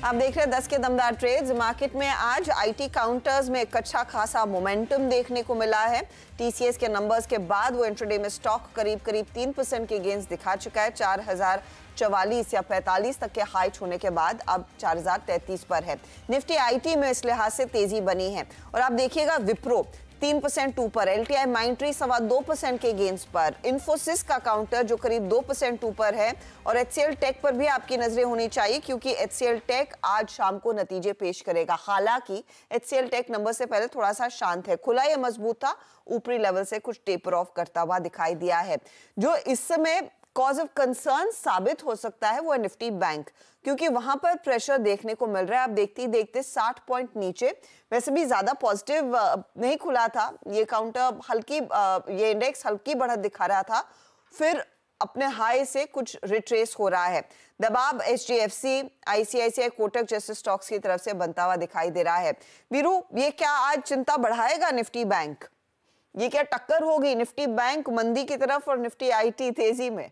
आप देख रहे हैं 10 के दमदार ट्रेड्स। मार्केट में आज आईटी काउंटर्स में एक अच्छा खासा मोमेंटम देखने को मिला है। टीसीएस के नंबर्स के बाद वो इंट्राडे में स्टॉक करीब 3% के गेंस दिखा चुका है। 4044 या 45 तक के हाई छूने के बाद अब 4033 पर है। निफ्टी आईटी में इस लिहाज से तेजी बनी है। और आप देखिएगा विप्रो 3% ऊपर, एलटीआई माइंट्री 2.25% के गेंस पर, इन्फोसिस का काउंटर जो करीब 2% ऊपर है, और एचसीएल टेक पर भी आपकी नजरें होनी चाहिए क्योंकि एचसीएल टेक आज शाम को नतीजे पेश करेगा। हालांकि एचसीएल टेक नंबर से पहले थोड़ा सा शांत है, खुला या मजबूत था, ऊपरी लेवल से कुछ टेपर ऑफ करता हुआ दिखाई दिया है। जो इस समय कॉज ऑफ कंसर्न साबित हो सकता है वो है निफ्टी बैंक, क्योंकि वहां पर प्रेशर देखने को मिल रहा है। आप देखते ही देखते 60 पॉइंट नीचे, वैसे भी ज्यादा पॉजिटिव नहीं खुला था ये काउंटर, हल्की ये इंडेक्स हल्की बढ़त दिखा रहा था, फिर अपने हाई से कुछ रिट्रेस हो रहा है। दबाव एचडीएफसी, आईसीआईसीआई, कोटक जैसे स्टॉक्स की तरफ से बनता हुआ दिखाई दे रहा है। वीरू, ये क्या आज चिंता बढ़ाएगा निफ्टी बैंक? ये क्या टक्कर होगी निफ्टी बैंक मंदी की तरफ और निफ्टी आईटी तेजी में?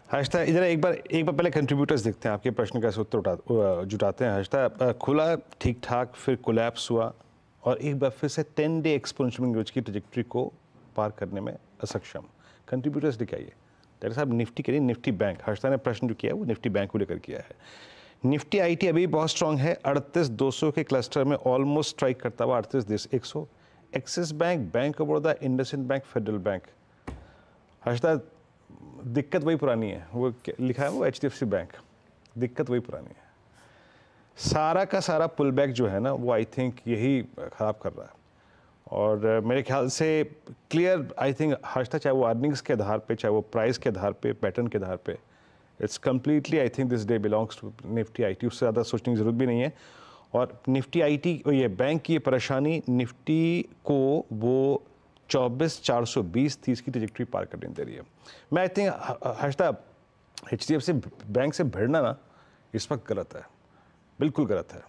हर्षिता, इधर एक बार पहले कंट्रीब्यूटर्स देखते हैं, आपके प्रश्न का उत्तर जुटाते हैं। हर्षिता, खुला ठीक ठाक, फिर कोलैप्स हुआ और एक बार फिर से 10 डे एक्सपोनेंशियल ग्रोथ की ट्रैजेक्टरी को पार करने में असक्षम। कंट्रीब्यूटर्स दिखाइए। डॉक्टर साहब, निफ्टी करिए, निफ्टी बैंक। हर्षिता ने प्रश्न जो किया है वो निफ्टी बैंक को लेकर किया है। निफ्टी आईटी अभी बहुत स्ट्रांग है, 38,200 के क्लस्टर में ऑलमोस्ट स्ट्राइक करता हुआ 38,100। Axis bank, bank of Baroda, IndusInd bank, federal bank. Harshita, दिक्कत वही पुरानी है, वो लिखा है वो एचडीएफसी बैंक, दिक्कत वही पुरानी है। सारा का सारा पुल बैक जो है ना, वो आई थिंक यही ख़राब कर रहा है। और मेरे ख्याल से क्लियर आई थिंक हर्षिता, चाहे वो अर्निंग्स के आधार पे, चाहे वो प्राइस के आधार पे, पैटर्न के आधार पे, it's completely I think this day belongs to Nifty IT. उससे ज़्यादा सोचने की ज़रूरत भी नहीं है। और निफ्टी आईटी, ये बैंक की ये परेशानी निफ्टी को वो 24,420-30 की ट्रैजेक्टरी पार करने दे रही है। मैं I think Harshita, HDFC bank से भिड़ना ना इस वक्त गलत है, बिल्कुल गलत है।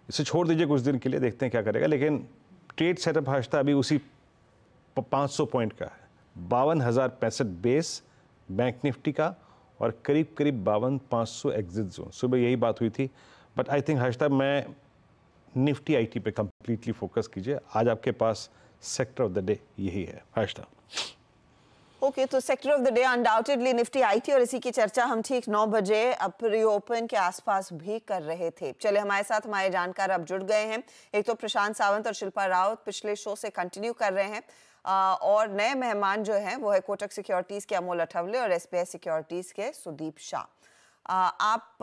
इसे छोड़ दीजिए कुछ दिन के लिए, देखते हैं क्या करेगा। लेकिन ट्रेड सेटअप हर्षिता अभी उसी 500 पॉइंट का है। 52,065 बेस बैंक निफ्टी का और करीब 52,500 एग्जिट जोन। सुबह यही बात हुई थी। बट आई थिंक हर्षिता, मैं निफ्टी आईटी पे कंप्लीटली फोकस कीजिए। आज आपके पास सेक्टर ऑफ द डे यही है हर्षिता। ओके, तो sector of the day undoubtedly Nifty IT, और इसी की चर्चा हम ठीक 9 बजे प्री ओपन के आसपास भी कर रहे थे। चले, हमारे साथ हमारे जानकार अब जुड़ गए हैं। एक तो प्रशांत सावंत और शिल्पा रावत पिछले शो से कंटिन्यू कर रहे हैं, और नए मेहमान जो हैं वो है कोटक सिक्योरिटीज के अमोल अठवले और एसबीआई सिक्योरिटीज के सुदीप शाह। आप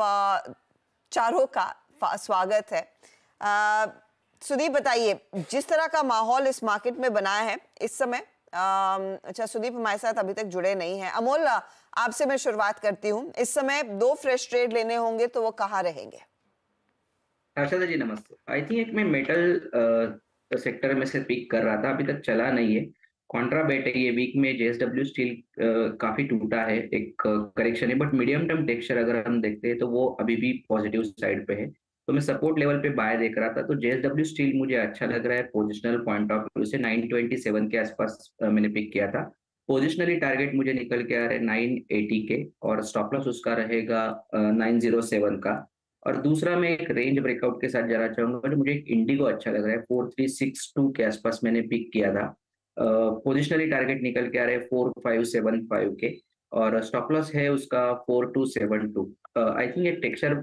चारों का स्वागत है। सुदीप, बताइए, जिस तरह का माहौल इस मार्केट में बना है इस समय, अच्छा सुदीप हमारे साथ अभी तक जुड़े नहीं हैं। अमोल, आपसे मैं शुरुआत करती हूँ। इस समय 2 फ्रेश ट्रेड लेने होंगे तो वो कहाँ रहेंगे? हर्षदा जी नमस्ते। आई थिंक एक मैं मेटल सेक्टर में से पिक कर रहा था, अभी तक चला नहीं है। कॉन्ट्रा बेट है, ये वीक में जेएसडब्ल्यू स्टील काफी टूटा है, एक करेक्शन है, बट मीडियम टर्म टेक्सचर अगर हम देखते हैं तो वो अभी भी पॉजिटिव साइड पे है। तो मैं सपोर्ट लेवल पे बाय देख रहा था, तो जेएसडब्ल्यू स्टील मुझे अच्छा लग रहा है पोजिशनल पॉइंट ऑफ व्यू से। 927 के आसपास मैंने पिक किया था। पोजिशनली टारगेट मुझे निकल के आ रहे 980 के, और स्टॉप लॉस उसका रहेगा 907 का। और दूसरा मैं एक रेंज ब्रेकआउट के साथ जाना चाहूंगा, जो मुझे एक इंडिगो अच्छा लग रहा है, 4362 के आसपास मैंने पिक किया था। पोजिशनली टारगेट निकल के आ रहे 4575 के, और स्टॉप लॉस है उसका 4272। आई थिंक ये टेक्सचर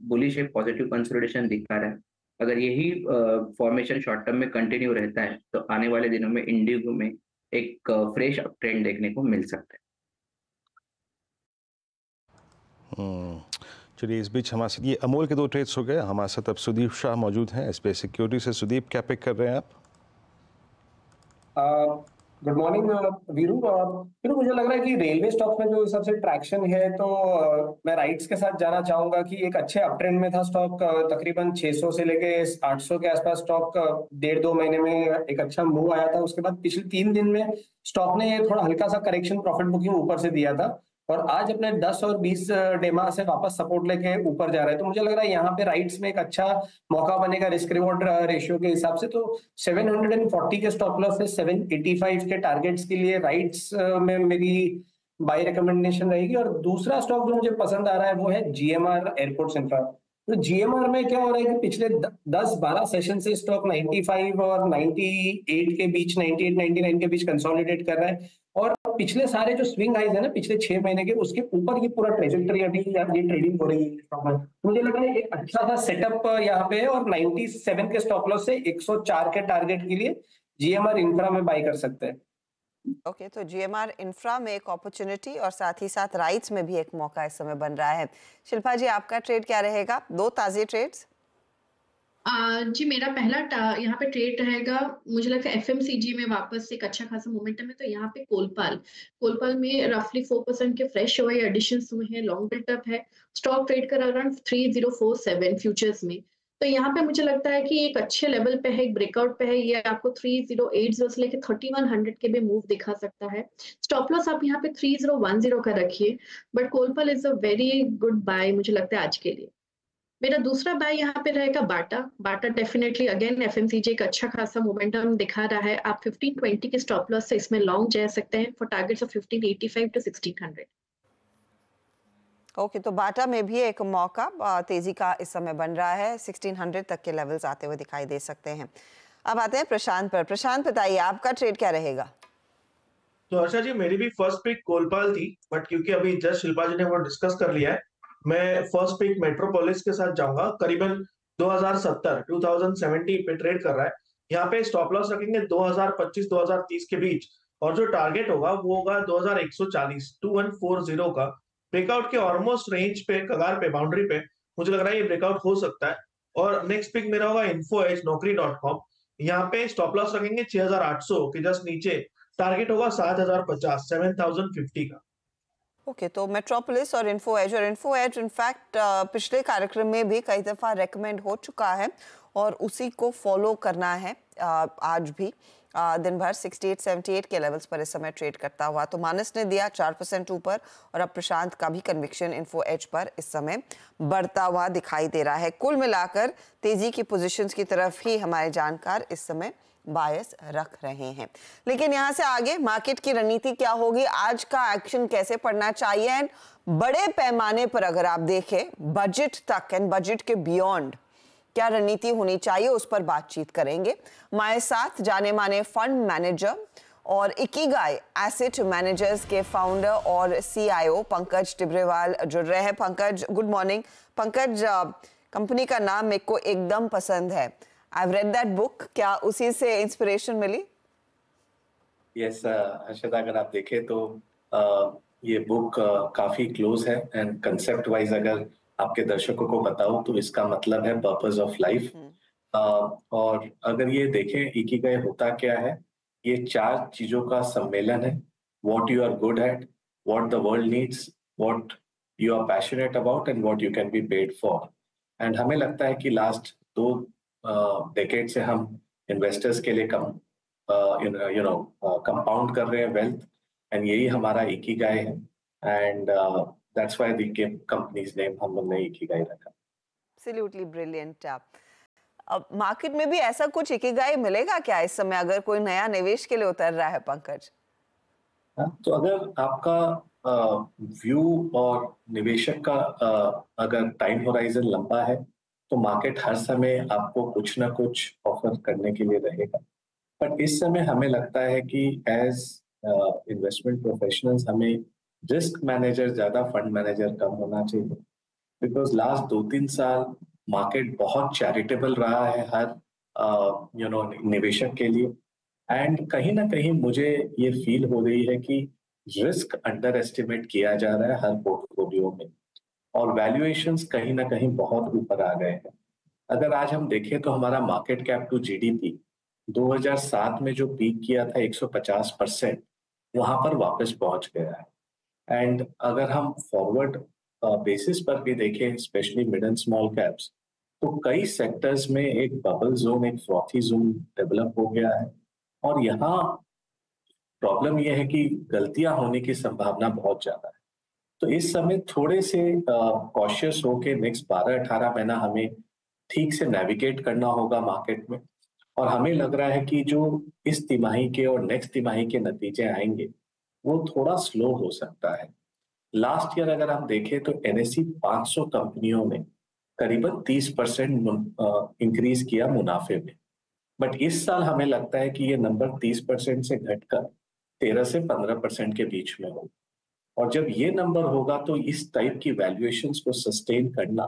बुलिश है, पॉजिटिव कंसोलिडेशन दिखा रहा है। अगर यही फॉर्मेशन शॉर्ट टर्म में कंटिन्यू रहता है तो आने वाले दिनों में इंडिगो में एक फ्रेश अप ट्रेंड देखने को मिल सकता है। चलिए, इस बीच हमारे साथ ये अमोल के 2 ट्रेड्स हो गए। हमारे साथ अब सुदीप शाह मौजूद हैं एसबीआई सिक्योरिटी से। सुदीप, क्या पिक कर रहे हैं आप? Good morning Veeru. वीरू, मुझे लग रहा है कि रेलवे स्टॉक में जो हिसाब से ट्रैक्शन है, तो मैं राइट्स के साथ जाना चाहूंगा कि एक अच्छे अप ट्रेंड में था स्टॉक। तकरीबन 600 से लेके 800 के आसपास स्टॉक 1.5-2 महीने में एक अच्छा मूव आया था। उसके बाद पिछले 3 दिन में स्टॉक ने थोड़ा हल्का सा करेक्शन, प्रॉफिट बुकिंग ऊपर से दिया था, और आज अपने 10 और 20 डेमा से वापस सपोर्ट लेके ऊपर जा रहा है। तो मुझे लग रहा है यहाँ पे राइट्स में एक अच्छा मौका बनेगा रिस्क रिवॉर्ड रेशियो के हिसाब से। तो 740 के स्टॉप लॉस है, 785 के टारगेट्स के लिए राइट्स में मेरी बाय रिकमेंडेशन रहेगी। और दूसरा स्टॉक जो मुझे पसंद आ रहा है वो है GMR एयरपोर्ट्स इंफ्रा। तो GMR में क्या हो रहा है कि पिछले 10-12 सेशन से स्टॉक 95 और 98 के बीच, 98-99 के बीच कंसोलिडेट कर रहा है। और पिछले सारे जो स्विंग हाइज है ना पिछले 6 महीने के, उसके ऊपर ये पूरा ट्रेजेक्टरी अभी ये ट्रेडिंग हो रही है स्टॉक में। मुझे लग रहा है एक अच्छा सा सेटअप यहाँ पे है, और 97 के स्टॉप लॉस से 104 के टारगेट के लिए GMR इंफ्रा में बाय कर सकते हैं। ओके, तो GMR इंफ्रा में एक अपॉर्चुनिटी और साथ ही साथ राइट्स में भी एक मौका इस समय बन रहा है। शिल्पा जी, आपका ट्रेड क्या रहेगा? 2 ताजे ट्रेड्स। जी, मेरा पहला यहाँ पे ट्रेड रहेगा, मुझे लगता है FMCG में वापस एक अच्छा खासा मोमेंटम है, तो यहाँ पे कोलपाल में रफली 4% के फ्रेश हुए एडिशन हुए हैं, लॉन्ग बिल्टअप है, स्टॉक ट्रेड कर अराउंड 3047 फ्यूचर्स में। तो यहाँ पे मुझे लगता है कि एक अच्छे लेवल पे है, एक ब्रेकआउट पे है, ये आपको 3080 से लेके 3100 के भी मूव दिखा सकता है। स्टॉप लॉस आप यहाँ पे 3010 का रखिए, but Colpal is a very good buy मुझे लगता है आज के लिए। मेरा दूसरा बाय यहाँ पे रहेगा बाटा डेफिनेटली अगेन FMCG का अच्छा खासा मोमेंटम दिखा रहा है। आप 1520 के स्टॉप लॉस से इसमें लॉन्ग जा सकते हैं for targets of 1585 to 1600। Okay, तो बाटा में भी एक मौका तेजी का इस समय बन रहा है, 1600 तक के लेवल्स आते हुए दिखाई दे सकते हैं। अब आते हैं प्रशांत पर। प्रशांत, बताइए आपका ट्रेड क्या रहेगा? तो हर्षा जी, मेरी भी फर्स्ट पिक कोलपाल थी, बट क्योंकि अभी जस्ट शिल्पा जी ने वो डिस्कस कर लिया है, मैं फर्स्ट पिक मेट्रोपोलिस के साथ जाऊंगा। करीबन 2070 पे ट्रेड कर रहा है। यहाँ पे स्टॉप लॉस रखेंगे 2025-2030 के बीच, और जो टारगेट होगा वो होगा 2140 का। ब्रेकआउट के ऑलमोस्ट रेंज पे, कगार पे, बाउंड्री पे मुझे लग रहा है ये ब्रेकआउट हो सकता है। और नेक्स्ट पिक मेरा होगा इन्फो एज नौकरी.com। यहाँ पे स्टॉप लॉस रखेंगे 6800 के जस्ट नीचे, टारगेट होगा 7050 का। ओके, तो मेट्रोपोलिस और इन्फो एज इनफैक्ट पिछले कार्यक्रम में भी कई दफ़ा रेकमेंड हो चुका है और उसी को फॉलो करना है। आज भी दिन भर 68-78 के लेवल्स पर इस समय ट्रेड करता हुआ, तो मानस ने दिया 4% ऊपर, और अब प्रशांत का भी कन्विक्शन इन्फो एज पर इस समय बढ़ता हुआ दिखाई दे रहा है। कुल मिलाकर तेजी की पोजीशंस की तरफ ही हमारे जानकार इस समय बायस रख रहे हैं। लेकिन यहाँ से आगे मार्केट की रणनीति क्या होगी, आज का एक्शन कैसे पड़ना चाहिए, एंड बड़े पैमाने पर अगर आप देखें बजट तक एंड बजट के बियॉन्ड क्या रणनीति होनी चाहिए, उस पर बातचीत करेंगे। हमारे साथ जाने माने फंड मैनेजर और इकिगाई एसेट मैनेजर्स के फाउंडर और CIO पंकज टिब्रेवाल जुड़ रहे हैं। Pankaj, good morning. Pankaj, company का नाम मेरे को एकदम पसंद है। I've read that book. क्या उसी से इंस्पिरेशन मिली? यस हर्षदा, अगर आप देखें तो ये बुक काफी क्लोज है, एंड कंसेप्ट वाइज अगर आपके दर्शकों को बताऊं तो इसका मतलब है पर्पस ऑफ लाइफ। और अगर ये देखें इकिगाई होता क्या है, ये 4 चीजों का सम्मेलन है। What you are good at, what the world needs, what you are passionate about, and what you can be paid for. And हमें लगता है कि लास्ट 2 डेकेड से हम इन्वेस्टर्स के लिए कंपाउंड कर रहे हैं वेल्थ, एंड यही हमारा इकिगाई है। And that's why the companies name हम लोग ने इकिगाई रखा। Absolutely brilliant. अब मार्केट में भी ऐसा कुछ इकिगाई मिलेगा क्या इस समय, अगर कोई नया निवेश के लिए उतर रहा है? पंकज, तो अगर आपका व्यू और निवेशक का अगर टाइम होराइजन लंबा है तो मार्केट हर समय आपको कुछ ना कुछ ऑफर करने के लिए रहेगा। बट इस समय हमें लगता है कि एज इन्वेस्टमेंट प्रोफेशनल्स हमें रिस्क मैनेजर ज्यादा, फंड मैनेजर कम होना चाहिए। बिकॉज लास्ट 2-3 साल मार्केट बहुत चैरिटेबल रहा है हर निवेशक के लिए, एंड कहीं ना कहीं मुझे ये फील हो रही है कि रिस्क अंडर एस्टिमेट किया जा रहा है हर पोर्टफोलियो में, और वैल्यूएशंस कहीं ना कहीं बहुत ऊपर आ गए हैं। अगर आज हम देखें तो हमारा मार्केट कैप टू GDP 2007 में जो पीक किया था 150%, वहां पर वापस पहुंच गया है। एंड अगर हम फॉरवर्ड बेसिस पर भी देखें, specially mid and small caps, तो कई सेक्टर्स में एक बबल जोन, एक फ्रॉथी जोन डेवलप हो गया है। और यहाँ प्रॉब्लम यह है कि गलतियां होने की संभावना बहुत ज्यादा है। तो इस समय थोड़े से कॉशियस होके नेक्स्ट 12-18 महीना हमें ठीक से नेविगेट करना होगा मार्केट में। और हमें लग रहा है कि जो इस तिमाही के और नेक्स्ट तिमाही के नतीजे आएंगे वो थोड़ा स्लो हो सकता है। लास्ट ईयर अगर हम देखें तो NSE 500 कंपनियों ने करीबन 30% इंक्रीज किया मुनाफे में, बट इस साल हमें लगता है कि ये नंबर 30% से घटकर 13 से 15% के बीच में होगा। और जब ये नंबर होगा तो इस टाइप की वैल्यूएशंस को सस्टेन करना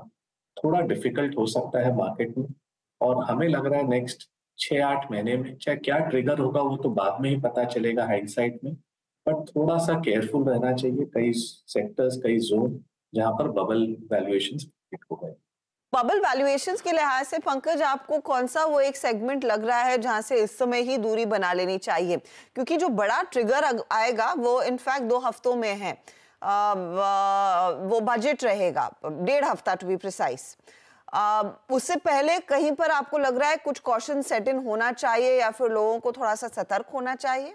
थोड़ा डिफिकल्ट हो सकता है मार्केट में। और हमें लग रहा है नेक्स्ट 6-8 महीने में चाहे क्या ट्रिगर होगा वो तो बाद में ही पता चलेगा हाइंडसाइट में, बट थोड़ा सा केयरफुल रहना चाहिए। कई सेक्टर्स, कई जोन जहां पर बबल वैल्यूएशंस हो गए। बबल वैल्यूएशंस के लिहाज से पंकज, आपको कौन सा वो एक सेगमेंट लग रहा है जहां से इस समय ही दूरी बना लेनी चाहिए? क्योंकि जो बड़ा ट्रिगर आएगा वो इनफैक्ट 2 हफ्तों में है। वो बजट रहेगा 1.5 हफ्ता टू बी प्रिसाइज। उससे पहले कहीं पर आपको लग रहा है कुछ कॉशन सेट इन होना चाहिए या फिर लोगों को थोड़ा सा सतर्क होना चाहिए?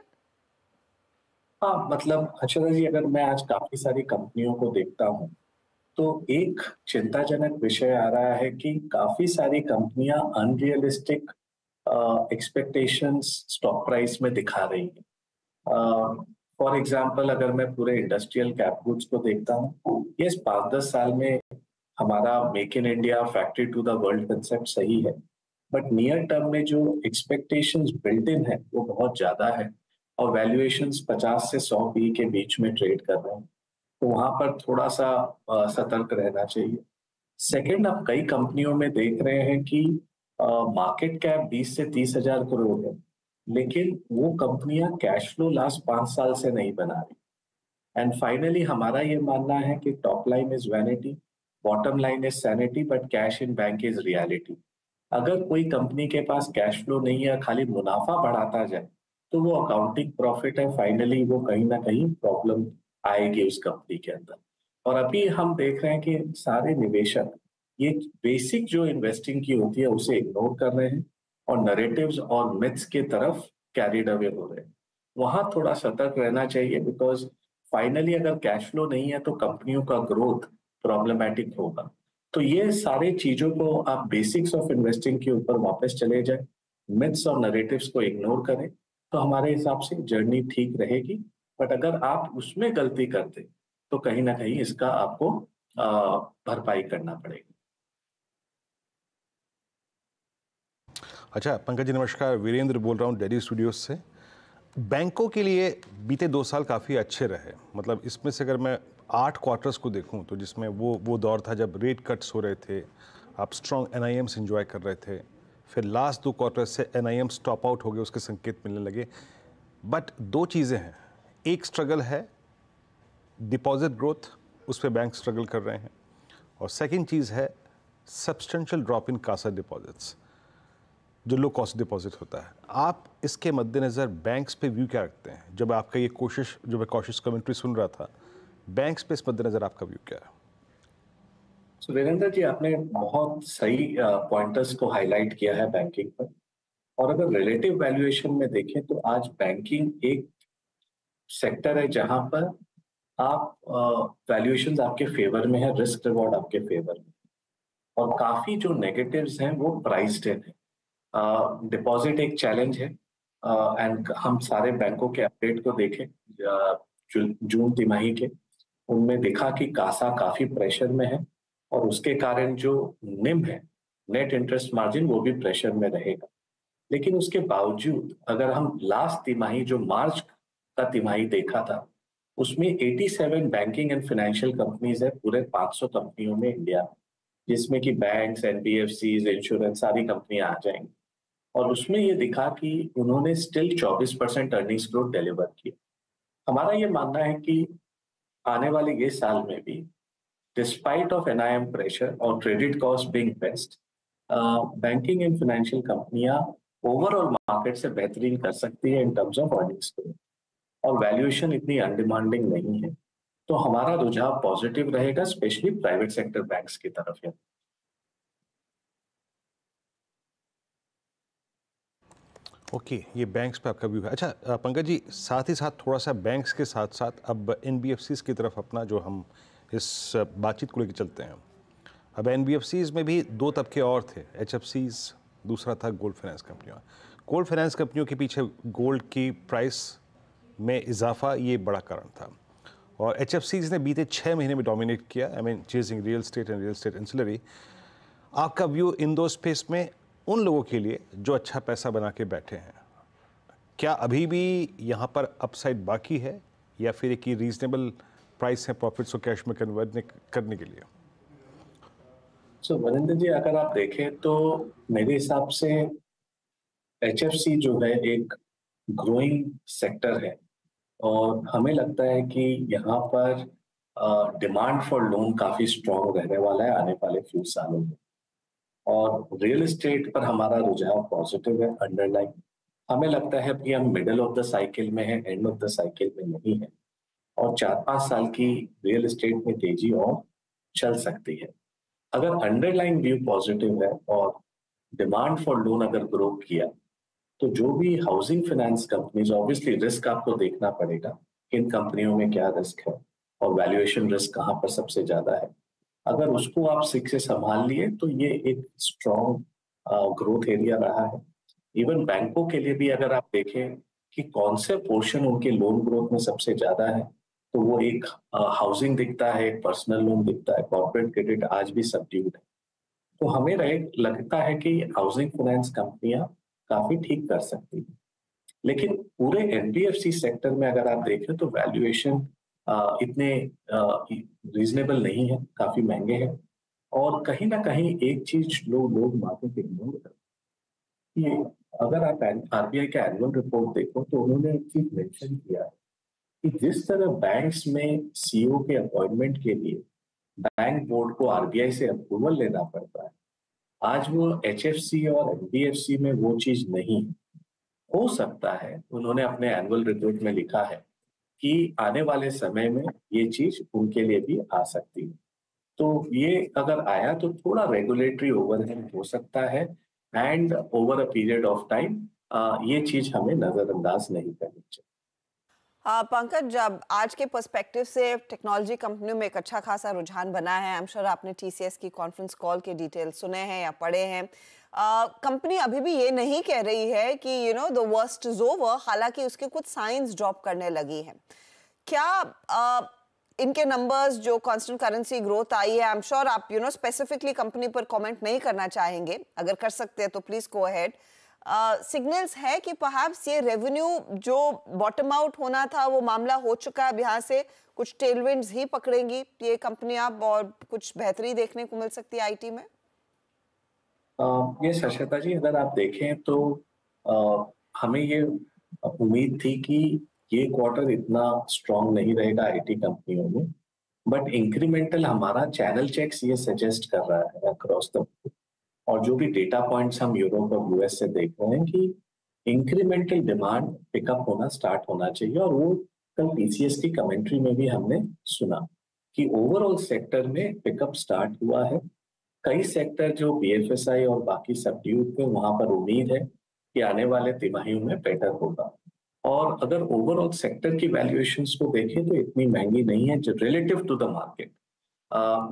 हाँ, मतलब अक्षरा जी, अगर मैं आज काफी सारी कंपनियों को देखता हूँ तो एक चिंताजनक विषय आ रहा है कि काफी सारी कंपनियां अनरियलिस्टिक एक्सपेक्टेशंस स्टॉक प्राइस में दिखा रही हैं। फॉर एग्जांपल, अगर मैं पूरे इंडस्ट्रियल कैप गुड्स को देखता हूँ, ये 5-10 साल में हमारा make in India factory to the world concept सही है, बट नियर टर्म में जो एक्सपेक्टेशंस बिल्ट इन है वो बहुत ज्यादा है और वैल्यूएशंस 50 से 100 PE के बीच में ट्रेड कर रहे हैं। तो वहां पर थोड़ा सा सतर्क रहना चाहिए। सेकंड, आप कई कंपनियों में देख रहे हैं कि मार्केट कैप 20 से 30 हजार करोड़ है, लेकिन वो कंपनियां कैश फ्लो लास्ट 5 साल से नहीं बना रही। एंड फाइनली हमारा ये मानना है कि top line is vanity, bottom line is sanity, but cash in bank is reality. अगर कोई कंपनी के पास कैश फ्लो नहीं है, खाली मुनाफा बढ़ाता जाए, तो वो अकाउंटिंग प्रॉफिट है, फाइनली वो कहीं ना कहीं प्रॉब्लम आएगी उस कंपनी के अंदर। और अभी हम देख रहे हैं कि सारे निवेशक ये बेसिक जो इन्वेस्टिंग की होती है उसे इग्नोर कर रहे हैं और नरेटिव्स और मिथ्स के तरफ कैरिड अवे हो रहे हैं। वहां थोड़ा सतर्क रहना चाहिए, बिकॉज फाइनली अगर कैश फ्लो नहीं है तो कंपनियों का ग्रोथ प्रॉब्लमेटिक होगा। तो ये सारे चीजों को आप बेसिक्स ऑफ इन्वेस्टिंग के ऊपर वापस चले जाए, मिथ्स और नरेटिव्स को इग्नोर करें, तो हमारे हिसाब से जर्नी ठीक रहेगी। बट अगर आप उसमें गलती करते तो कहीं ना कहीं इसका आपको भरपाई करना पड़ेगा। अच्छा पंकज जी नमस्कार, वीरेंद्र बोल रहा हूँ दिल्ली स्टूडियोज से। बैंकों के लिए बीते 2 साल काफ़ी अच्छे रहे, मतलब इसमें से अगर मैं 8 क्वार्टर्स को देखूं तो जिसमें वो दौर था जब रेट कट्स हो रहे थे, आप स्ट्रॉन्ग NIMs एंजॉय कर रहे थे, फिर लास्ट 2 क्वार्टर्स से NIMs स्टॉप आउट हो गए, उसके संकेत मिलने लगे। बट 2 चीज़ें हैं, एक स्ट्रगल है डिपॉजिट ग्रोथ, उस पर बैंक स्ट्रगल कर रहे हैं, और सेकंड चीज़ है substantial drop in CASA deposits, जो लो कॉस्ट डिपॉजिट होता है। आप इसके मद्देनज़र बैंक्स पे व्यू क्या रखते हैं? जब आपका ये कोशिश, जो मैं कॉशिश कमेंट्री सुन रहा था, बैंक्स पे इस मद्देनज़र आपका व्यू क्या है? तो वीरेंद्र जी, आपने बहुत सही पॉइंटर्स को हाईलाइट किया है बैंकिंग पर। और अगर रिलेटिव वैल्यूएशन में देखें तो आज बैंकिंग एक सेक्टर है जहां पर आप वैल्यूएशंस आपके फेवर में है, रिस्क रिवॉर्ड आपके फेवर में, और काफी जो नेगेटिव्स हैं वो प्राइस्ड इन है। डिपॉजिट एक चैलेंज है, एंड हम सारे बैंकों के अपडेट को देखें जून तिमाही के, उनमें दिखा कि कासा काफी प्रेशर में है और उसके कारण जो निम है, नेट इंटरेस्ट मार्जिन, वो भी प्रेशर में रहेगा। लेकिन उसके बावजूद अगर हम लास्ट तिमाही जो मार्च का तिमाही देखा था, उसमें 87 बैंकिंग एंड फाइनेंशियल कंपनीज है पूरे 500 कंपनियों में इंडिया, जिसमें कि बैंक्स, NBFCs, इंश्योरेंस, सारी कंपनियां आ जाएंगी। और उसमें ये दिखा कि उन्होंने स्टिल 24% अर्निंग्स ग्रोथ डिलीवर की। हमारा ये मानना है कि आने वाले ये साल में भी डिस्पाइट ऑफ NIM प्रेशर और credit cost being best, banking and financial कंपनियां ओवरऑल मार्केट से बेहतरीन कर सकती है in terms of earnings growth, और वैल्यूएशन इतनी अनडिमांडिंग नहीं है। तो हमारा रुझाव पॉजिटिव रहेगा, स्पेशली प्राइवेट सेक्टर बैंक्स की तरफ है। ओके, ये बैंक्स पे आपका व्यू है। अच्छा पंकज जी, साथ ही साथ थोड़ा सा बैंक्स के साथ साथ अब NBFCs की तरफ अपना जो हम इस बातचीत को लेकर चलते हैं। अब NBFCs में भी 2 तबके और थे, HFCs, दूसरा था गोल्ड फाइनेंस कंपनियाँ। गोल्ड फाइनेंस कंपनियों के पीछे गोल्ड की प्राइस में इजाफा ये बड़ा कारण था। और HFCs ने बीते 6 महीने में डोमिनेट किया, I mean chasing real estate and real estate ancillary. आपका व्यू इन दो स्पेस में उन लोगों के लिए जो अच्छा पैसा बना के बैठे हैं, क्या अभी भी यहाँ पर अपसाइड बाकी है या फिर एक रीजनेबल प्राइस है प्रॉफिट्स को कैश में कन्वर्ट करने के लिए? वरिंदर जी, अगर आप देखें तो मेरे हिसाब से HFC जो है एक ग्रोइंग सेक्टर है और हमें लगता है कि यहाँ पर डिमांड फॉर लोन काफी स्ट्रॉन्ग रहने वाला है आने वाले फ्यू सालों में। और रियल एस्टेट पर हमारा रुझान पॉजिटिव है अंडरलाइन। हमें लगता है कि हम मिडल ऑफ द साइकिल में है, एंड ऑफ द साइकिल में नहीं है, और 4-5 साल की रियल एस्टेट में तेजी और चल सकती है। अगर अंडरलाइन व्यू पॉजिटिव है और डिमांड फॉर लोन अगर ग्रो किया तो जो भी housing finance companies, obviously risk आपको देखना पड़ेगा किन कंपनियों में क्या रिस्क है और वैल्यूएशन रिस्क कहाँ पर सबसे ज्यादा है। अगर उसको आप सिक से संभाल लिए तो ये एक स्ट्रॉन्ग ग्रोथ एरिया रहा है। इवन बैंकों के लिए भी अगर आप देखें कि कौन से पोर्शन उनके लोन ग्रोथ में सबसे ज्यादा है, तो वो एक हाउसिंग दिखता है, एक पर्सनल लोन दिखता है, कॉर्पोरेट क्रेडिट आज भी सबड्यूड है। तो हमें लगता है कि हाउसिंग फाइनेंस कंपनियां काफी ठीक कर सकती है। लेकिन पूरे NBFC सेक्टर में अगर आप देखें तो वैल्यूएशन इतने रीजनेबल नहीं है, काफी महंगे हैं। और कहीं ना कहीं एक चीज लोग मार्केट इग्नोर करते हैं कि अगर आप RBI का एनुअल रिपोर्ट देखो तो उन्होंने एक चीज मेंशन किया है कि जिस तरह बैंक्स में CEO के अपॉइंटमेंट के लिए बैंक बोर्ड को RBI से अप्रूवल लेना पड़ता है, आज वो HFC और NBFC में वो चीज नहीं है। हो सकता है, उन्होंने अपने एनुअल रिपोर्ट में लिखा है कि आने वाले समय में ये चीज उनके लिए भी आ सकती है। तो ये अगर आया तो थोड़ा रेगुलेटरी ओवरहेड हो सकता है, and over a period of time ये चीज हमें नजरअंदाज नहीं करनी चाहिए। पंकज, जब आज के पर्सपेक्टिव से टेक्नोलॉजी कंपनियों में एक अच्छा खासा रुझान बना है, आई एम श्योर आपने TCS की कॉन्फ्रेंस कॉल के डिटेल सुने हैं या पढ़े हैं। कंपनी अभी भी ये नहीं कह रही है कि द वर्स्ट इज ओवर, हालांकि उसके कुछ साइंस ड्रॉप करने लगी हैं। क्या इनके नंबर्स जो कांस्टेंट करेंसी ग्रोथ आई है, आई एम श्योर आप स्पेसिफिकली कंपनी पर कमेंट नहीं करना चाहेंगे, अगर कर सकते हैं तो प्लीज गो अहेड। सिग्नल्स है कि परहैप्स ये रेवेन्यू जो बॉटम आउट होना था वो मामला हो चुका है, अब यहाँ से कुछ टेलविंड्स ही पकड़ेंगी ये कंपनियां और कुछ बेहतरी देखने को मिल सकती है IT में? ये सशता जी, अगर आप देखें तो हमें ये उम्मीद थी कि ये क्वार्टर इतना स्ट्रांग नहीं रहेगा IT कंपनियों में, बट इंक्रीमेंटल हमारा चैनल चेक्स ये सजेस्ट कर रहा है अक्रॉस द, और जो भी डेटा पॉइंट्स हम यूरोप और US से देख रहे हैं कि इंक्रीमेंटल डिमांड पिकअप होना स्टार्ट होना चाहिए। और वो कल TCS की कमेंट्री में भी हमने सुना कि ओवरऑल सेक्टर में पिकअप स्टार्ट हुआ है। कई सेक्टर जो BFSI और बाकी सबड्यूड थे, वहां पर उम्मीद है कि आने वाले तिमाहियों में बेटर होगा। और अगर ओवरऑल सेक्टर की वैल्यूएशंस को देखें तो इतनी महंगी नहीं है रिलेटिव टू द मार्केट।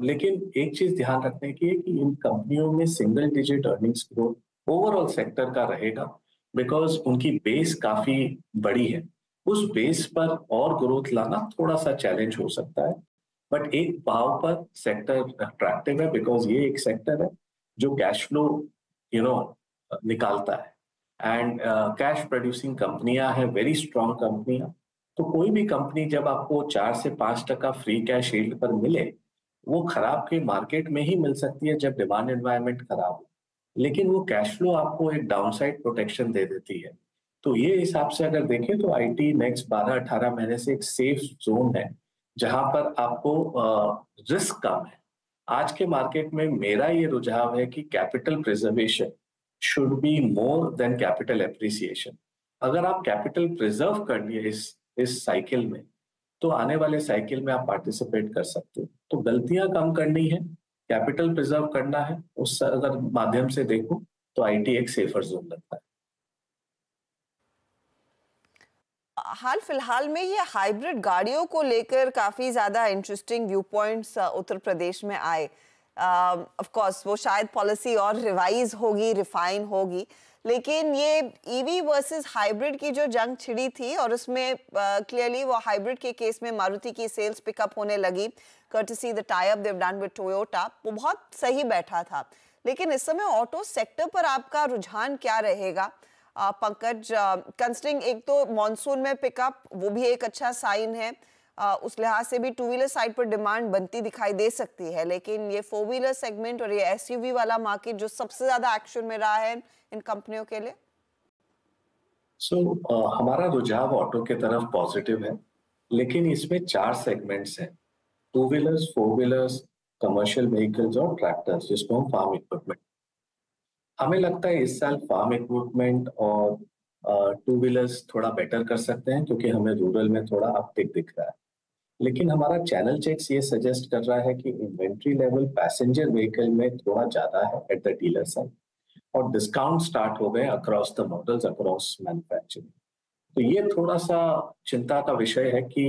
लेकिन एक चीज ध्यान रखने की है कि इन कंपनियों में single digit earnings growth overall sector का रहेगा, बिकॉज उनकी बेस काफी बड़ी है। उस बेस पर और ग्रोथ लाना थोड़ा सा चैलेंज हो सकता है, बट एक भाव पर सेक्टर अट्रैक्टिव है, बिकॉज ये एक सेक्टर है जो कैश फ्लो निकालता है, एंड कैश प्रोड्यूसिंग कंपनियां हैं, वेरी स्ट्रॉन्ग कंपनियां। तो कोई भी कंपनी जब आपको 4 से 5% फ्री कैश यील्ड पर मिले, वो खराब के मार्केट में ही मिल सकती है जब डिमांड एनवायरनमेंट खराब हो, लेकिन वो कैश फ्लो आपको एक डाउनसाइड प्रोटेक्शन दे देती है। तो ये हिसाब से अगर देखें तो IT नेक्स्ट 12-18 महीने से एक सेफ जोन है जहां पर आपको रिस्क कम है। आज के मार्केट में मेरा ये रुझाव है कि capital preservation should be more than capital appreciation. अगर आप कैपिटल प्रिजर्व कर लिए इस साइकिल में, तो आने वाले साइकिल में आप पार्टिसिपेट कर सकते हो। तो गलतियां कम करनी है, कैपिटल प्रिजर्व करना है, उस अगर माध्यम से देखो तो IT एक सेफर जोन लगता है। हाल फिलहाल में ये हाइब्रिड गाड़ियों को लेकर काफी ज्यादा interesting view points Uttar Pradesh में आए। ऑफ कोर्स वो शायद पॉलिसी और रिवाइज होगी, रिफाइन होगी, लेकिन ये ईवी वर्सेस हाइब्रिड की जो जंग छिड़ी थी और उसमें क्लियरली वो हाइब्रिड के केस में मारुति की सेल्स पिकअप होने लगी courtesy the tie-up they've done with Toyota, वो बहुत सही बैठा था। लेकिन इस समय ऑटो सेक्टर पर आपका रुझान क्या रहेगा पंकज? कंसिडरिंग एक तो मॉनसून में पिकअप, वो भी एक अच्छा साइन है, उस लिहाज से भी टू व्हीलर साइड पर डिमांड बनती दिखाई दे सकती है, लेकिन ये फोर व्हीलर सेगमेंट और ये एसयूवी वाला मार्केट जो सबसे ज्यादा एक्शन में रहा है इन कंपनियों के लिए। हमारा रुझाव ऑटो के तरफ पॉजिटिव है, लेकिन इसमें 4 सेगमेंट्स हैं, two wheelers, four wheelers, commercial vehicles और ट्रैक्टर्स, जिसको हम फार्म इक्विपमेंट। हमें लगता है इस साल फार्म इक्विपमेंट और टू व्हीलर्स थोड़ा बेटर कर सकते हैं, क्योंकि हमें रूरल में थोड़ा अपटिक दिख रहा है। लेकिन हमारा चैनल चेक्स ये सजेस्ट कर रहा है कि इन्वेंट्री लेवल पैसेंजर व्हीकल में थोड़ा ज्यादा है एट द डीलर साइड, और डिस्काउंट स्टार्ट हो गए across the models, across manufacturing. तो ये थोड़ा सा चिंता का विषय है कि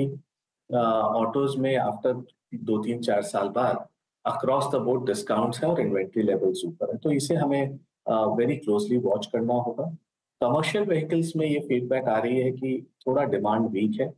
ऑटोज में आफ्टर 2-3-4 साल बाद अक्रॉस द बोर्ड डिस्काउंट्स है और इन्वेंट्री लेवल्स ऊपर है, तो इसे हमें वेरी क्लोजली वॉच करना होगा। कमर्शियल व्हीकल्स में ये फीडबैक आ रही है कि थोड़ा डिमांड वीक है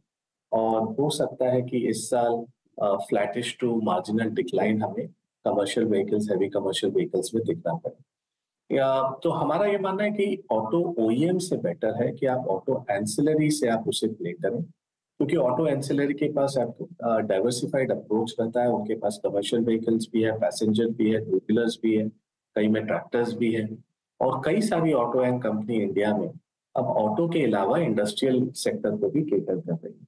और हो सकता है कि इस साल फ्लैटिश टू मार्जिनल डिक्लाइन हमें commercial vehicles, heavy commercial vehicles में दिखना पड़े। या तो हमारा ये मानना है कि ऑटो ओईएम से बेटर है कि आप ऑटो एंसिलरी से आप उसे प्ले करें, क्योंकि ऑटो एंसिलरी के पास आपको डाइवर्सिफाइड अप्रोच रहता है, उनके पास कमर्शियल व्हीकल्स भी है, पैसेंजर भी है, टू व्हीलर्स भी है, कई में ट्रैक्टर्स भी है, और कई सारी ऑटो एंड कंपनी इंडिया में अब ऑटो के अलावा इंडस्ट्रियल सेक्टर को भी केटर कर रही है।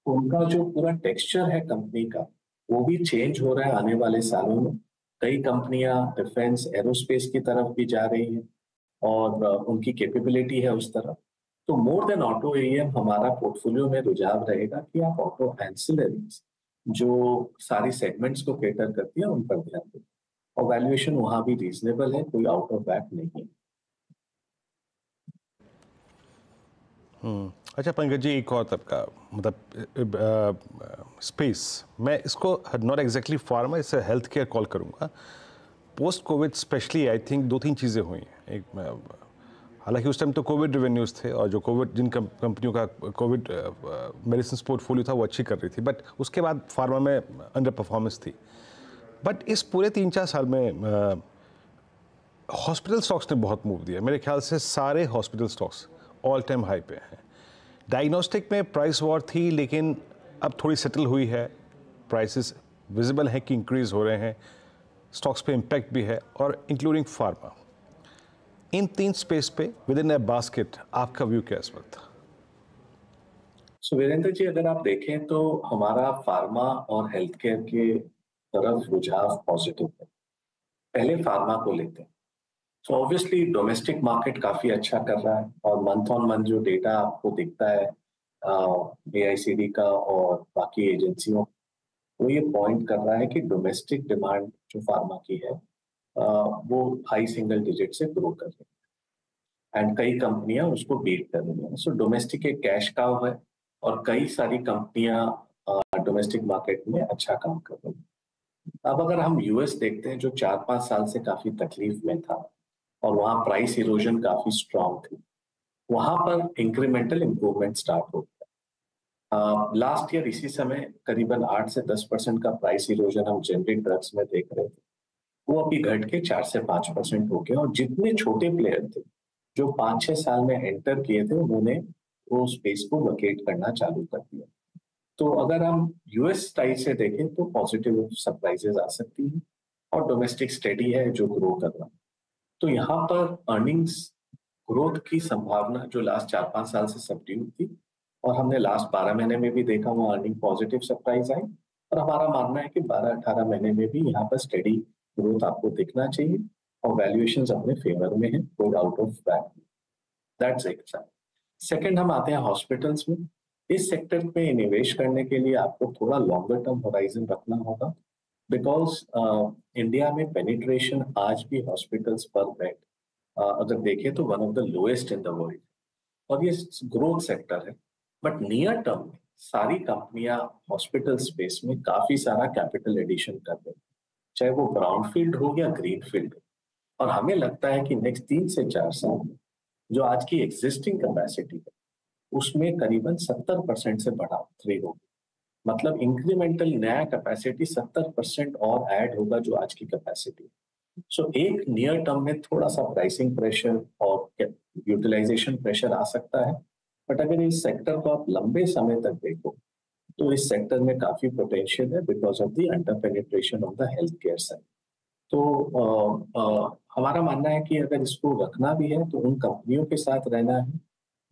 उनका जो पूरा टेक्सचर है कंपनी का, वो भी चेंज हो रहा है आने वाले सालों में। कई कंपनियां डिफेंस, एरोस्पेस की तरफ भी जा रही हैं और उनकी कैपेबिलिटी है उस तरफ। तो मोर देन ऑटो एएम हमारा पोर्टफोलियो में रुझाव रहेगा कि आप ऑटो एंसिलरीज जो सारी सेगमेंट्स को केटर करती है उन पर ध्यान दें, और वैल्यूएशन वहां भी रीजनेबल है, कोई आउट ऑफ बैक नहीं है। अच्छा पंकज जी, एक और तबका मतलब स्पेस, मैं इसको नॉट एग्जैक्टली फार्मा, इसे हेल्थ केयर कॉल करूँगा। Post Covid specially I think 2-3 चीज़ें हुई। एक, हालांकि उस टाइम तो कोविड रेवेन्यूज़ थे और जो कोविड जिन कंपनियों का कोविड मेडिसिन पोर्टफोलियो था वो अच्छी कर रही थी, बट उसके बाद फार्मा में अंडर परफॉर्मेंस थी। बट इस पूरे 3-4 साल में हॉस्पिटल स्टॉक्स ने बहुत मूव दिया। मेरे ख्याल से सारे hospital stocks all time high पे हैं। डायग्नोस्टिक में प्राइस वॉर थी, लेकिन अब थोड़ी सेटल हुई है, प्राइसेस विजिबल हैं कि इंक्रीज हो रहे हैं, स्टॉक्स पे इम्पैक्ट भी है, और इंक्लूडिंग फार्मा। इन 3 स्पेस पे विद इन अ बास्केट आपका व्यू क्या इस वक्त? वीरेंद्र जी, अगर आप देखें तो हमारा फार्मा और हेल्थ केयर के तरफ रुझाव पॉजिटिव है। पहले फार्मा को लेते हैं। तो ऑब्वियसली डोमेस्टिक मार्केट काफी अच्छा कर रहा है, और मंथ ऑन मंथ जो डेटा आपको दिखता है AICD का और बाकी एजेंसियों, वो ये पॉइंट कर रहा है कि डोमेस्टिक डिमांड जो फार्मा की है वो हाई सिंगल डिजिट से ग्रो कर रही है, एंड कई कंपनियां उसको बीट कर रही हैं। सो डोमेस्टिक एक कैश काउ है, और कई सारी कंपनियां डोमेस्टिक मार्केट में अच्छा काम कर रही हैं। अब अगर हम यूएस देखते हैं, जो 4-5 साल से काफी तकलीफ में था और वहाँ प्राइस इरोजन काफी स्ट्रांग थी, वहां पर इंक्रीमेंटल इंप्रूवमेंट स्टार्ट हो गया। लास्ट ईयर इसी समय करीबन 8 से 10% का प्राइस इरोजन हम जेनरिक ड्रग्स में देख रहे थे, वो अभी घट के 4 से 5% हो गया, और जितने छोटे प्लेयर थे जो 5-6 साल में एंटर किए थे, उन्होंने वो स्पेस को वकेट करना चालू कर दिया। तो अगर हम यूएस साइड से देखें तो पॉजिटिव सरप्राइजेस आ सकती हैं, और डोमेस्टिक स्टेडी है जो ग्रो कर रहा है। तो यहाँ पर अर्निंग्स ग्रोथ की संभावना जो लास्ट 4-5 साल से सबड्यूड थी, और हमने लास्ट 12 महीने में भी देखा वो अर्निंग पॉजिटिव सरप्राइज आई, और हमारा मानना है कि 12-18 महीने में भी यहाँ पर स्टेडी ग्रोथ आपको दिखना चाहिए, और वैल्यूएशंस अपने फेवर में है, कोई आउट ऑफ बैक। दैट्स एक साइड। सेकंड, हम आते हैं हॉस्पिटल्स में। इस सेक्टर में निवेश करने के लिए आपको थोड़ा लॉन्गर टर्म होराइजन रखना होगा, बिकॉज इंडिया में पेनिट्रेशन आज भी हॉस्पिटल्स पर बेड अगर देखें तो one of the lowest in the world, और ये ग्रोथ सेक्टर है। बट नियर टर्म में सारी कंपनियां हॉस्पिटल स्पेस में काफी सारा कैपिटल एडिशन कर रही हैं, चाहे वो ब्राउन फील्ड हो या ग्रीन फील्ड, और हमें लगता है कि नेक्स्ट 3 से 4 साल में जो आज की एग्जिस्टिंग कैपेसिटी है उसमें करीबन 70% से बढ़ोतरी होगी। मतलब इंक्रीमेंटल नया कैपेसिटी 70% और ऐड होगा जो आज की कैपेसिटी। सो एक नियर टर्म में थोड़ा सा प्राइसिंग प्रेशर और यूटिलाइजेशन प्रेशर आ सकता है, बट अगर इस सेक्टर को आप लंबे समय तक देखो तो इस सेक्टर में काफी पोटेंशियल है because of the under penetration of the health care side. तो हमारा मानना है कि अगर इसको रखना भी है तो उन कंपनियों के साथ रहना है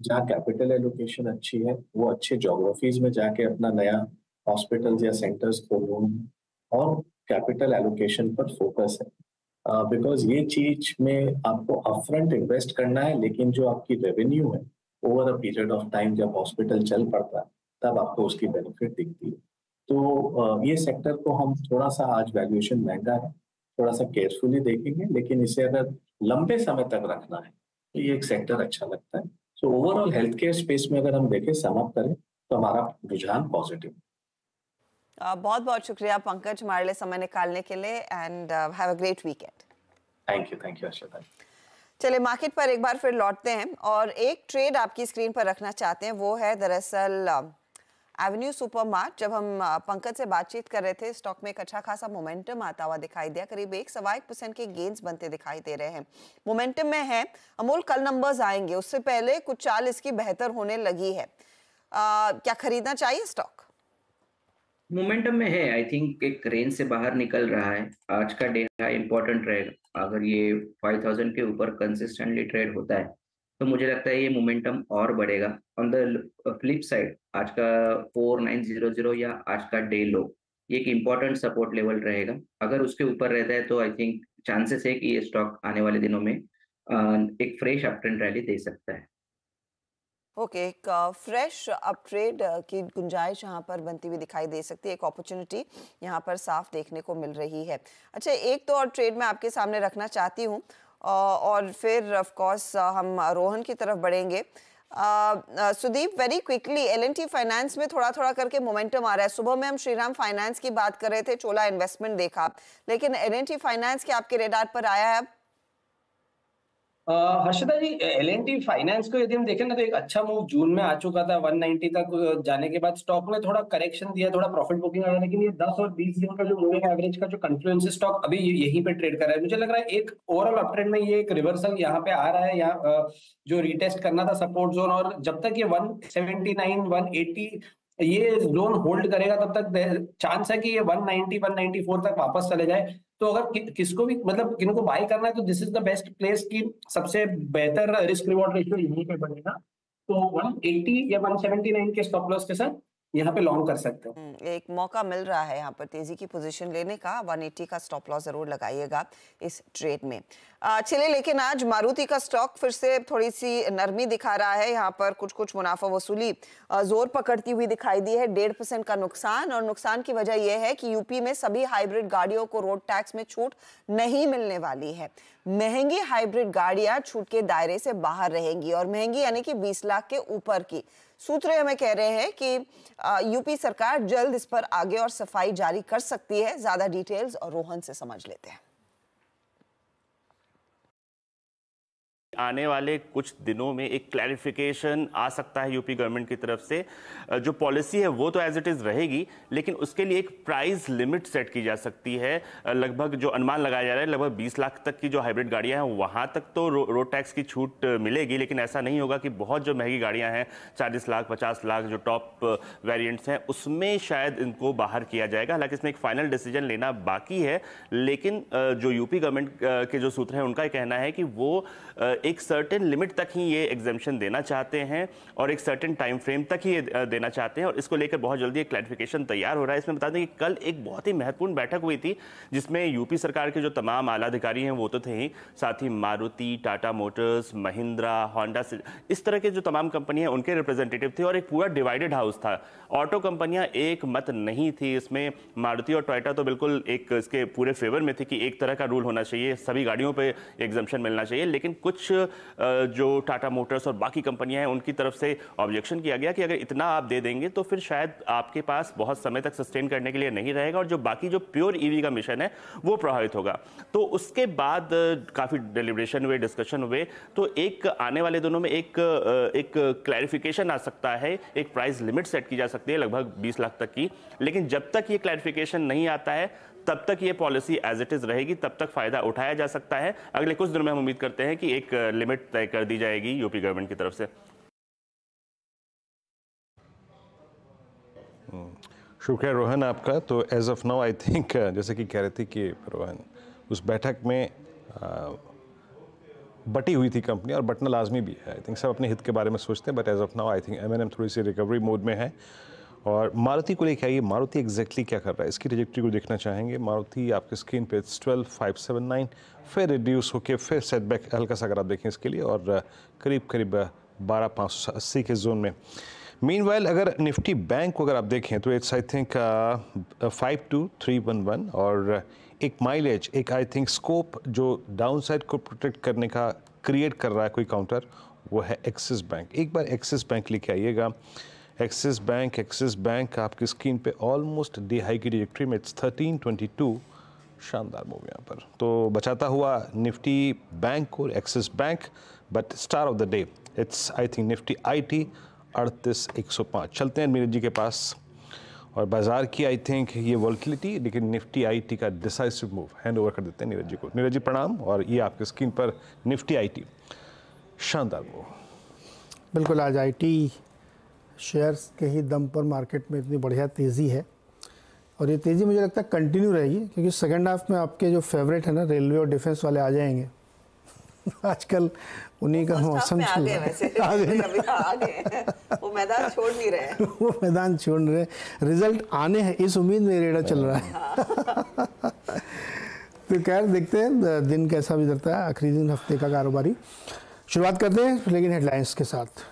जहाँ कैपिटल एलोकेशन अच्छी है, वो अच्छे ज्योग्राफीज में जाके अपना नया हॉस्पिटल्स या सेंटर्स खोलना है और कैपिटल एलोकेशन पर फोकस है। बिकॉज ये चीज में आपको अपफ्रंट इन्वेस्ट करना है, लेकिन जो आपकी रेवेन्यू है over a period of time जब हॉस्पिटल चल पड़ता है तब आपको उसकी बेनिफिट दिखती है। तो ये सेक्टर को हम थोड़ा सा, आज वैल्यूएशन महंगा है, थोड़ा सा केयरफुली देखेंगे, लेकिन इसे अगर लंबे समय तक रखना है तो ये एक सेक्टर अच्छा लगता है। So overall health care space में अगर हम देखें, सम अप करें तो हमारा रुझान पॉजिटिव। बहुत बहुत शुक्रिया पंकज हमारे लिए समय निकालने के लिए, and have a great weekend. Thank you Arshada. चलिए मार्केट पर एक बार फिर लौटते हैं और एक ट्रेड आपकी स्क्रीन पर रखना चाहते हैं, वो है दरअसल एवेन्यू सुपरमार्ट। जब हम पंकज से बातचीत कर रहे थे, स्टॉक में एक अच्छा खासा मोमेंटम आता हुआ दिखाई दिया, करीब 1.1% के गेन्स बनते दिखाई दे रहे हैं, मोमेंटम में है। अमूल कल नंबर्स आएंगे, उससे पहले कुछ चाल इसकी बेहतर होने लगी है, क्या खरीदना चाहिए स्टॉक? मोमेंटम में है, आई थिंक एक रेंज से बाहर निकल रहा है। आज का डे हाई इंपॉर्टेंट रहेगा, अगर ये 5000 के ऊपर कंसिस्टेंटली ट्रेड होता है तो मुझे लगता है ये मोमेंटम और बढ़ेगा। ऑन द फ्लिप साइड आज का 4900 या आज का डे लो ये एक इम्पॉर्टेंट सपोर्ट लेवल रहेगा। अगर उसके ऊपर रहता है तो आई थिंक चांसेस है कि ये स्टॉक आने वाले दिनों में एक फ्रेश अप ट्रेंड रैली दे सकता है। ओके, एक फ्रेश अप ट्रेड की गुंजाइश यहाँ पर बनती हुई दिखाई दे सकती है, एक अपॉर्चुनिटी यहाँ पर साफ देखने को मिल रही है। अच्छा, एक तो और ट्रेड मैं आपके सामने रखना चाहती हूँ और फिर ऑफ कोर्स हम रोहन की तरफ बढ़ेंगे। Sudeep, very quickly, L&T finance में थोड़ा थोड़ा करके मोमेंटम आ रहा है। सुबह में हम श्रीराम फाइनेंस की बात कर रहे थे, चोला इन्वेस्टमेंट देखा, लेकिन L&T फाइनेंस के आपके रेडार पर आया है अब? हर्षदा जी, L&T फाइनेंस को यदि हम देखें ना तो एक अच्छा मूव जून में आ चुका था। 190 तक जाने के बाद स्टॉक ने थोड़ा करेक्शन दिया, थोड़ा प्रॉफिट बुकिंग आया, लेकिन ये 10 और 20 दिन का जो मूविंग एवरेज का जो कॉन्फ्लुएंस स्टॉक अभी यहीं पे ट्रेड कर रहा है। मुझे लग रहा है एक ओवरऑल अपट्रेंड में ये एक रिवर्सल यहाँ पे आ रहा है। यहाँ जो रिटेस्ट करना था सपोर्ट जोन, और जब तक ये 179 180 ये जोन होल्ड करेगा तब तक चांस है कि ये 190 194 तक वापस चले जाए। तो अगर किसको भी मतलब किनको बाय करना है तो this is the best place की सबसे बेहतर रिस्क रिवॉर्ड रेशियो यहीं पे बनेगा। तो 180 या 179 के स्टॉप लॉस के साथ यहाँ पे लॉन्ग कर सकते हो। एक मौका मिल रहा है यहाँ पर तेजी की पोजीशन लेने का। 180 का स्टॉप लॉस जरूर लगाइएगा इस ट्रेड में। चलिए, लेकिन आज मारुति का स्टॉक फिर से थोड़ी सी नरमी दिखा रहा है, यहाँ पर कुछ कुछ मुनाफा वसूली जोर पकड़ती हुई दिखाई दी है। 1.5% का नुकसान, और नुकसान की वजह यह है कि यूपी में सभी हाइब्रिड गाड़ियों को रोड टैक्स में छूट नहीं मिलने वाली है। महंगी हाइब्रिड गाड़ियां छूट के दायरे से बाहर रहेंगी, और महंगी यानी कि 20 लाख के ऊपर की। सूत्र हमें कह रहे हैं कि यूपी सरकार जल्द इस पर आगे और सफाई जारी कर सकती है। ज्यादा डिटेल्स और रोहन से समझ लेते हैं। आने वाले कुछ दिनों में एक क्लैरिफिकेशन आ सकता है यूपी गवर्नमेंट की तरफ से। जो पॉलिसी है वो तो एज इट इज़ रहेगी, लेकिन उसके लिए एक प्राइस लिमिट सेट की जा सकती है। लगभग जो अनुमान लगाया जा रहा है, लगभग 20 लाख तक की जो हाइब्रिड गाड़ियां हैं वहां तक तो रोड टैक्स की छूट मिलेगी, लेकिन ऐसा नहीं होगा कि बहुत जो महंगी गाड़ियां हैं 40 लाख 50 लाख जो टॉप वेरिएंट्स हैं उसमें शायद इनको बाहर किया जाएगा। हालांकि इसमें एक फाइनल डिसीजन लेना बाकी है, लेकिन जो यूपी गवर्नमेंट के जो सूत्र हैं उनका कहना है कि वो एक सर्टेन लिमिट तक ही ये एग्जाम्पशन देना चाहते हैं और एक सर्टेन टाइम फ्रेम तक ही ये देना चाहते हैं, और इसको लेकर बहुत जल्दी एक क्लैरिफिकेशन तैयार हो रहा है। इसमें बता दें कि कल एक बहुत ही महत्वपूर्ण बैठक हुई थी जिसमें यूपी सरकार के जो तमाम आला अधिकारी हैं वो तो थे ही, साथ ही मारुति, टाटा मोटर्स, महिंद्रा, होंडा, इस तरह के जो तमाम कंपनियां हैं उनके रिप्रेजेंटेटिव थे, और एक पूरा डिवाइडेड हाउस था। ऑटो कंपनियां एक मत नहीं थी इसमें। मारुति और टोयोटा तो बिल्कुल एक इसके पूरे फेवर में थी कि एक तरह का रूल होना चाहिए, सभी गाड़ियों पर एग्जाम्पशन मिलना चाहिए, लेकिन कुछ जो टाटा मोटर्स और बाकी कंपनियां हैं उनकी तरफ से ऑब्जेक्शन किया गया कि अगर इतना आप दे देंगे तो फिर शायद आपके पास बहुत समय तक सस्टेन करने के लिए नहीं रहेगा और जो बाकी जो प्योर ईवी का मिशन है वो प्रभावित होगा। तो उसके बाद काफ़ी डेलिब्रेशन हुए, डिस्कशन हुए, तो एक आने वाले दिनों में एक क्लैरिफिकेशन आ सकता है, एक प्राइस लिमिट सेट की जा सकती है लगभग 20 लाख तक की। लेकिन जब तक ये क्लैरिफिकेशन नहीं आता है तब तक ये पॉलिसी एज इट इज रहेगी, तब तक फायदा उठाया जा सकता है। अगले कुछ दिनों में हम उम्मीद करते हैं कि एक लिमिट तय कर दी जाएगी यूपी गवर्नमेंट की तरफ से। शुक्रिया रोहन आपका। तो as of now I think जैसे कि कह रहे थे कि रोहन उस बैठक में बटी हुई थी कंपनी और बटना लाजमी भी है। आई थिंक सब अपने हित के बारे में सोचते हैं, but as of now I think M&M थोड़ी सी रिकवरी मोड में है। और मारुति को लेकर आइए, मारुति एग्जैक्टली क्या कर रहा है इसकी ट्रैजेक्टरी को देखना चाहेंगे। मारुति आपके स्क्रीन पे 12,579 फिर रिड्यूस होके फिर सेटबैक हल्का सा अगर आप देखें इसके लिए और करीब 12,580 के जोन में। मीनवाइल अगर निफ्टी बैंक को अगर आप देखें तो इट्स आई थिंक 52,311 और एक माइलेज, एक आई थिंक स्कोप जो डाउनसाइड को प्रोटेक्ट करने का क्रिएट कर रहा है कोई काउंटर, वो है एक्सिस बैंक। एक बार एक्सिस बैंक लेके आइएगा। एक्सिस बैंक आपकी स्क्रीन पे ऑलमोस्ट डे हाई की ट्रैजेक्टरी में, इट्स 1322, शानदार मूव यहाँ पर। तो बचाता हुआ निफ्टी बैंक और axis bank, but star of the day it's I think Nifty IT 38,105। चलते हैं नीरज जी के पास और बाजार की आई थिंक ये वॉल्टिलिटी, लेकिन निफ्टी IT का डिसाइसिव मूव हैंड ओवर कर देते हैं नीरज जी को। नीरज जी प्रणाम। और ये आपके स्क्रीन पर निफ्टी IT शानदार मूव। बिल्कुल, आज IT शेयर्स के ही दम पर मार्केट में इतनी बढ़िया तेज़ी है और ये तेज़ी मुझे लगता है कंटिन्यू रहेगी, क्योंकि सेकंड हाफ में आपके जो फेवरेट है ना रेलवे और डिफेंस वाले आ जाएंगे। आजकल उन्हीं का मौसम चल रहा है, वो मैदान छोड़ नहीं रहे वो मैदान छोड़ रहे, रिजल्ट आने हैं इस उम्मीद में रेड़ा चल रहा है। तो खैर देखते हैं दिन कैसा गुजरता है, आखिरी दिन हफ्ते का कारोबारी। शुरुआत करते हैं लेकिन हेडलाइंस के साथ।